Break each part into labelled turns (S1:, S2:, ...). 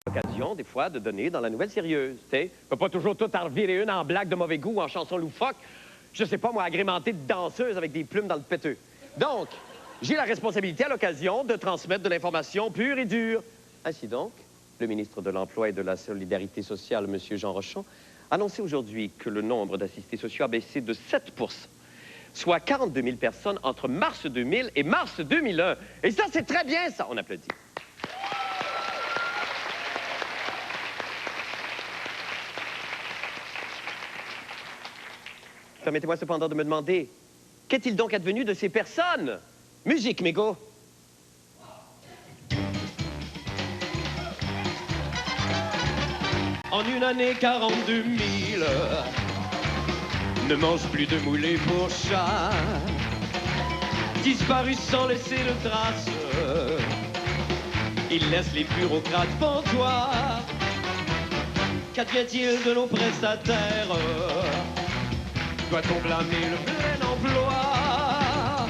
S1: L'occasion, des fois, de donner dans la nouvelle sérieuse. Tu sais, peut pas toujours tout en revirer une en blague de mauvais goût ou en chanson loufoque. Je sais pas, moi, agrémentée de danseuses avec des plumes dans le péteux. Donc, j'ai la responsabilité à l'occasion de transmettre de l'information pure et dure. Ainsi donc, le ministre de l'Emploi et de la Solidarité sociale, M. Jean Rochon, a annoncé aujourd'hui que le nombre d'assistés sociaux a baissé de 7 %, soit 42 000 personnes entre mars 2000 et mars 2001. Et ça, c'est très bien, ça. On applaudit. Permettez-moi cependant de me demander, qu'est-il donc advenu de ces personnes? Musique, mégo. En une année, 42 000 ne mangent plus de moulets pour chat, disparus sans laisser de traces. Ils laissent les bureaucrates pantois. Qu'advient-il de nos prestataires? Doit-on blâmer le plein emploi?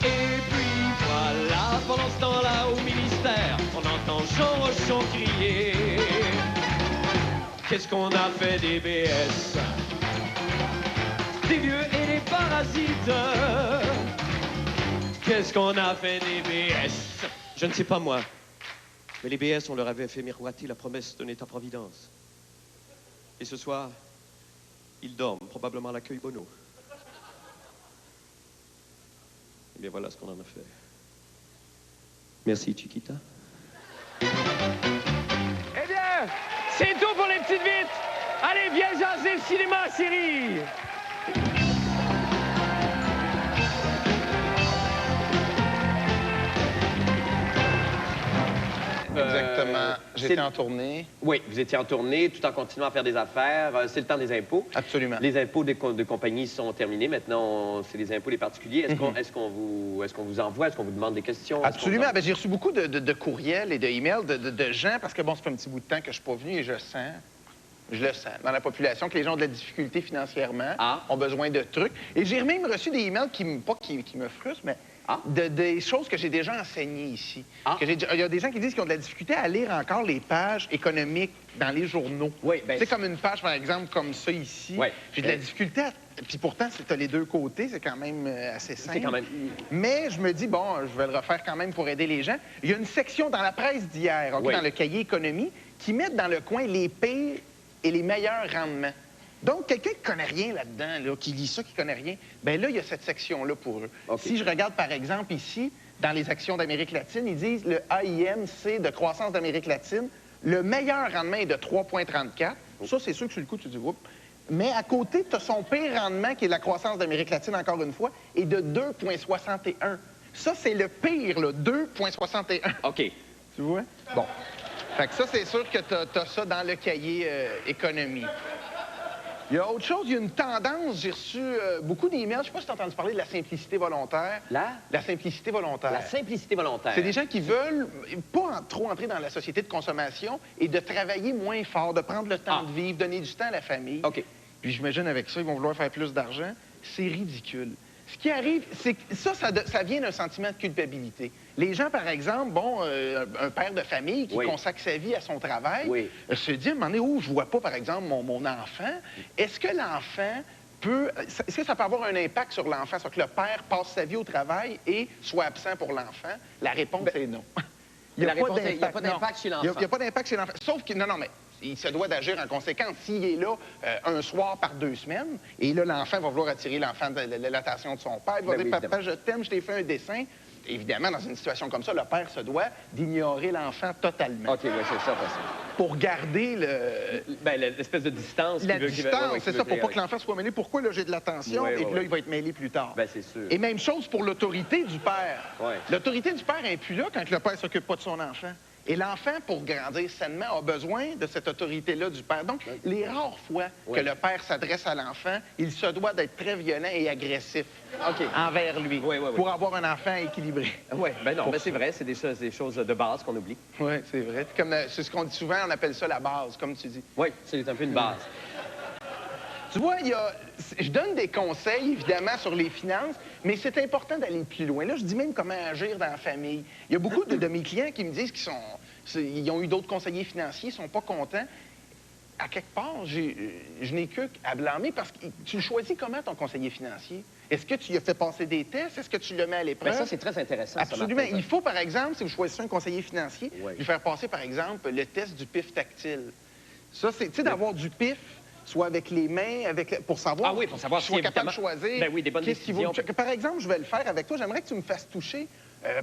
S1: Et puis voilà, pendant ce temps-là, au ministère, on entend Jean Rochon crier: qu'est-ce qu'on a fait des BS? Des vieux et des parasites. Qu'est-ce qu'on a fait des BS? Je ne sais pas, moi. Mais les BS, on leur avait fait miroiter la promesse d'un État-providence. Et ce soir, ils dorment, probablement à l'accueil Bono. Eh bien, voilà ce qu'on en a fait. Merci, Chiquita. Eh bien, c'est tout pour les petites vites. Allez, viens jaser cinéma, série.
S2: Exactement. J'étais en tournée.
S1: Oui, vous étiez en tournée tout en continuant à faire des affaires. C'est le temps des impôts.
S2: Absolument.
S1: Les impôts de compagnie sont terminés. Maintenant, c'est les impôts des particuliers. Est-ce qu'on vous envoie? Est-ce qu'on vous demande des questions?
S2: Absolument. J'ai reçu beaucoup de courriels et de emails de gens, parce que bon, ça fait un petit bout de temps que je suis pas venu et je le sens dans la population, que les gens ont de la difficulté financièrement, ont besoin de trucs. Et j'ai même reçu des emails qui me frustrent, mais des choses que j'ai déjà enseignées ici. Il y a des gens qui disent qu'ils ont de la difficulté à lire encore les pages économiques dans les journaux.
S1: Oui, ben,
S2: c'est comme une page, par exemple, comme ça ici.
S1: Oui.
S2: J'ai de la difficulté à... Puis pourtant, tu as les deux côtés, c'est quand même assez simple.
S1: C'est quand même...
S2: Mais je me dis, bon, je vais le refaire quand même pour aider les gens. Il y a une section dans la presse d'hier, dans le cahier économie, qui met dans le coin les pires et les meilleurs rendements. Donc, quelqu'un qui ne connaît rien là-dedans, qui lit ça, qui ne connaît rien, bien là, il y a cette section-là pour eux. Si je regarde, par exemple, ici, dans les actions d'Amérique latine, ils disent le AIMC de croissance d'Amérique latine, le meilleur rendement est de 3,34. Ça, c'est sûr que sur le coup, tu dis, oups. Mais à côté, tu as son pire rendement, qui est la croissance d'Amérique latine, encore une fois, est de 2,61. Ça, c'est le pire, là, 2,61. OK. Tu vois? Bon. Fait que ça, c'est sûr que tu as ça dans le cahier économie. Il y a autre chose, il y a une tendance, j'ai reçu beaucoup d'emails, je ne sais pas si tu as entendu parler de la simplicité volontaire. La simplicité volontaire. La simplicité volontaire. C'est des gens qui veulent pas trop entrer dans la société de consommation et de travailler moins fort, de prendre le temps de vivre, donner du temps à la famille. OK. Puis j'imagine avec ça, ils vont vouloir faire plus d'argent. C'est ridicule. Ce qui arrive, c'est que ça vient d'un sentiment de culpabilité. Les gens, par exemple, bon, un père de famille qui consacre sa vie à son travail, se dit à un moment donné, je vois pas, par exemple, mon enfant. Est-ce que l'enfant peut... Est-ce que ça peut avoir un impact sur l'enfant? C'est-à-dire que le père passe sa vie au travail et soit absent pour l'enfant? La réponse est non. Il n'y a pas d'impact chez l'enfant. Il n'y a pas d'impact chez l'enfant. Sauf que, non, mais il se doit d'agir en conséquence. S'il est là un soir par 2 semaines, et là, l'enfant va vouloir attirer l'enfant de l'attention de son père, il va dire, papa, je t'aime, je t'ai fait un dessin. Évidemment, dans une situation comme ça, le père se doit d'ignorer l'enfant totalement. OK, oui, c'est ça, parce que... Pour garder l'espèce de distance. La distance, c'est ça, pour pas que l'enfant soit mêlé. Pourquoi, là, j'ai de l'attention, et puis là, il va être mêlé plus tard. Bien, c'est sûr. Et même chose pour l'autorité du père. L'autorité du père n'est plus là quand le père s'occupe pas de son enfant. Et l'enfant, pour grandir sainement, a besoin de cette autorité-là du père. Donc, les rares fois que le père s'adresse à l'enfant, il se doit d'être très violent et agressif envers lui pour avoir un enfant équilibré. Oui, bien non, mais c'est vrai, c'est des choses de base qu'on oublie. Oui, c'est vrai. C'est ce qu'on dit souvent, on appelle ça la base, comme tu dis. Oui, c'est un peu une base. Tu vois, je donne des conseils, évidemment, sur les finances, mais c'est important d'aller plus loin. Là, je dis même comment agir dans la famille. Il y a beaucoup de mes clients qui me disent qu'ils Ils ont eu d'autres conseillers financiers, ils sont pas contents. À quelque part, je n'ai que à blâmer parce que tu le choisis comment, ton conseiller financier? Est-ce que tu lui as fait passer des tests? Est-ce que tu le mets à l'épreuve?
S1: Mais ça, c'est très intéressant.
S2: Absolument.
S1: Ça,
S2: il faut, par exemple, si vous choisissez un conseiller financier, lui faire passer, par exemple, le test du PIF tactile. Ça, c'est, tu sais, d'avoir du PIF, soit avec les mains, pour savoir...
S1: Ah oui, pour savoir si tu es
S2: capable de choisir...
S1: Ben oui, des bonnes décisions.
S2: Par exemple, je vais le faire avec toi. J'aimerais que tu me fasses toucher,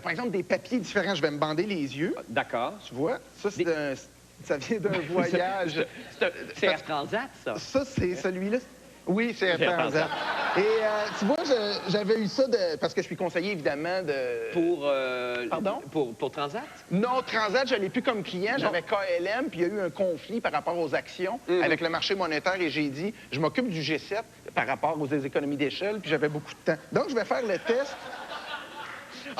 S2: par exemple, des papiers différents. Je vais me bander les yeux.
S1: D'accord.
S2: Tu vois? Ça, ça vient d'un voyage.
S1: C'est Air Transat, ça?
S2: Ça, c'est celui-là. Oui, c'est Air Transat. Et tu vois, j'avais eu ça parce que je suis conseiller, évidemment, de... Pardon?
S1: Pour Transat?
S2: Non, Transat, je l'ai plus comme client. J'avais KLM, puis il y a eu un conflit par rapport aux actions avec le marché monétaire, et j'ai dit, je m'occupe du G7 par rapport aux économies d'échelle, puis j'avais beaucoup de temps. Donc, je vais faire le test.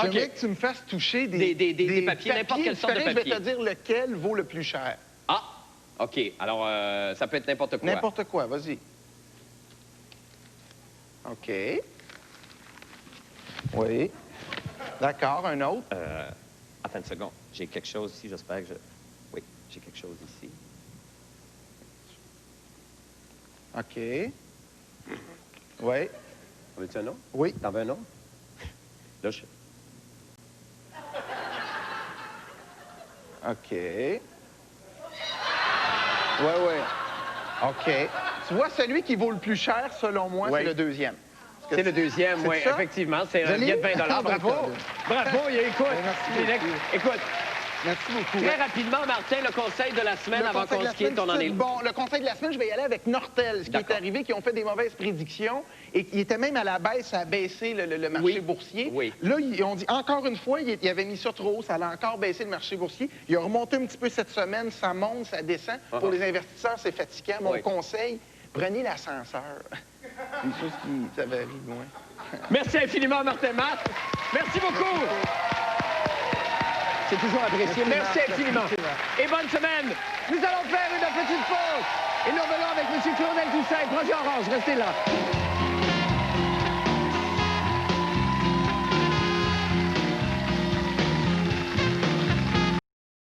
S2: J'aimerais que tu me fasses toucher des
S1: papiers, n'importe quelle sorte de papier.
S2: Je vais te dire lequel vaut le plus cher.
S1: Ah, OK. Alors, ça peut être n'importe quoi.
S2: N'importe quoi, vas-y. OK. Oui. D'accord, un autre?
S1: Attends une seconde. J'ai quelque chose ici, j'espère que je... Oui, j'ai quelque chose ici.
S2: OK. Oui.
S1: En veux-tu un autre?
S2: Oui.
S1: T'en veux un autre? Là, je...
S2: OK. Oui, oui. OK. Tu vois, celui qui vaut le plus cher, selon moi, c'est le deuxième.
S1: C'est le deuxième, oui, effectivement. C'est un billet de 20 Bravo! Bravo! Écoute, écoute,
S2: merci beaucoup.
S1: Très rapidement, Martin, le conseil de la semaine avant qu'on se quitte, on en est...
S2: Bon, le conseil de la semaine, je vais y aller avec Nortel, ce qui est arrivé, qui ont fait des mauvaises prédictions et qui était même à la baisse, ça a baissé le marché boursier.
S1: Oui.
S2: Là, ils ont dit, encore une fois, ils avaient mis ça trop haut, ça allait encore baisser le marché boursier. Il a remonté un petit peu cette semaine, ça monte, ça descend. Pour les investisseurs, c'est fatigant. Mon conseil, prenez l'ascenseur. Une chose qui varie loin.
S1: Merci infiniment, Martin Matt. Merci beaucoup. C'est toujours apprécié. Merci infiniment. Et bonne semaine. Nous allons faire une petite pause. Et nous revenons avec M. Claudel Toussaint, Projet Orange. Restez là.